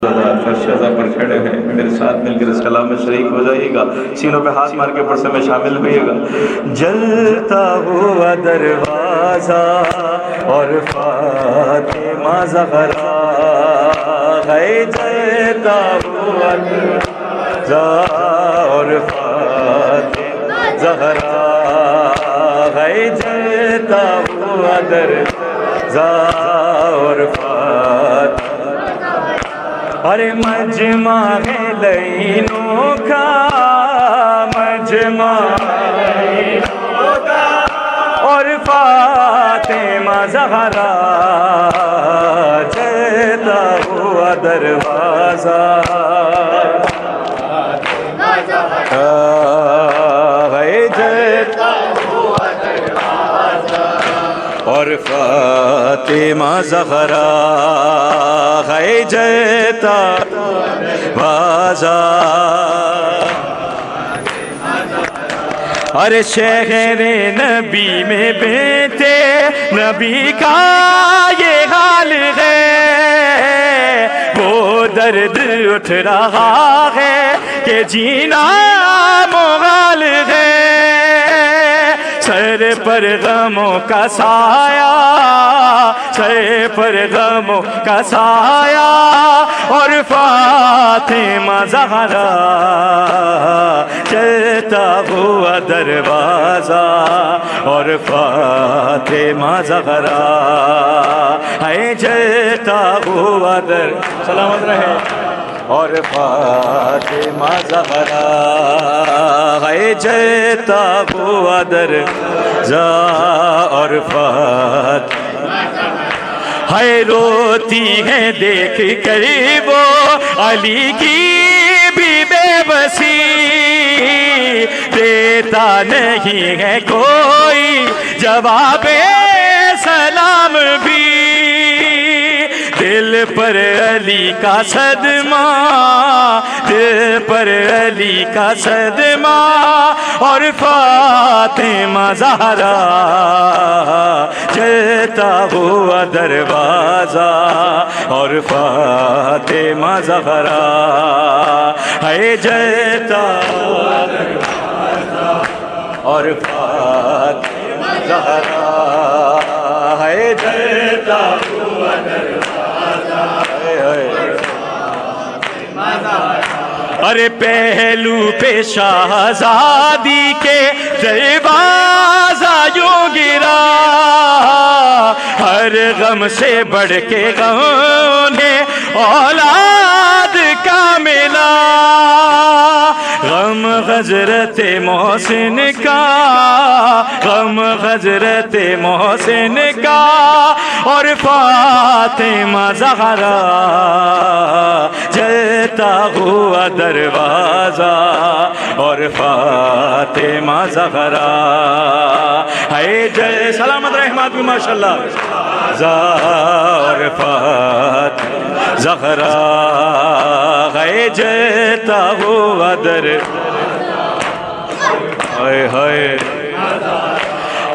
فرشتہ پر کھڑے ہیں، میرے ساتھ مل کر اس کلام میں شریک ہو جائیے گا، سینوں پہ ہاتھ مار کے پرسے میں شامل ہوئیے گا۔ جلتا ہوا دروازہ اور فاطمہ زہرا ہے، جلتا ہوا دروازہ اور فاطمہ زہرا ہے، جلتا ہوا دروازہ اور فاطمہ۔ ارے مجمع ہے لینوں کا، مجمع لینوں کا اور فاطمہ زہرا جلتا ہوا دروازہ ہے، جلتا ہوا دروازہ اور فاطمہ زہرا ہے، جلتا بازار۔ ارے شہر نبی میں بیٹے نبی کا یہ حال ہے، وہ درد اٹھ رہا ہے کہ جینا محال ہے، سر پر غموں کا سایہ، سر پر غموں کا سایہ اور فاطمہ زہرا جلتا ہوا دروازہ اور فاطمہ زہرا ہے، جلتا ہوا سلامت رہے اور فاطمہ زہرا ہے، جلتا ہوا دروازہ اور فاطمہ ہے، روتی ہے دیکھ کر وہ علی کی بھی بے بسی، دیتا نہیں ہے کوئی جواب سلام بھی، دل پر علی کا صدمہ، دل پر علی کا صدمہ اور فاطمہ زہرا جلتا ہوا دروازہ اور فاطمہ زہرا ہے، جلتا ہوا دروازہ اور فاطمہ زہرا ہے، جلتا ہوا دروازہ۔ ارے پہلو پہ شہزادی کے دروازہ یوں گرا، ہر غم سے بڑھ کے غم نے اولاد کا ملا، غم حضرت محسن کا، غم حضرت محسن کا اور فاطمہ زہرا جلتا ہوا دروازہ اور فاطمہ زہرا ہے، جے سلامت رحمت بھی ماشاءاللہ اور فاطمہ زہرا ہے، جلتا ہوا ہائے ہائے۔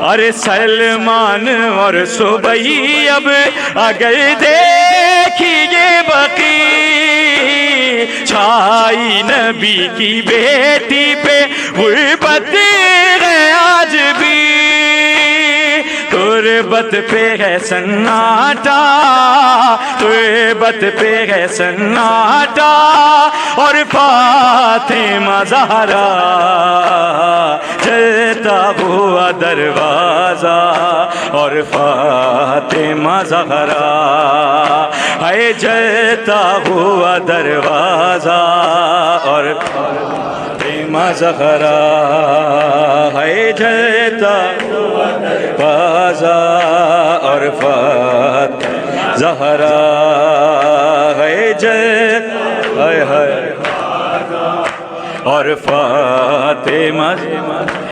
ارے سلمان اور سبئی اب اگر دیکھیے بقی، چھائی نبی کی بیٹی پہ غربت ہے آج بھی، غربت پہ ہے سناٹا، غربت پہ ہے سناٹا اور فاطمہ زہرا جلتا ہوا دروازہ اور فاطمہ زہرا ہے، جلتا ہوا دروازہ اور فاطمہ زہرا ہے، جلتا ہوا دروازہ اور فاطمہ زہرا ہے، جلتا ہے اور فاطمہ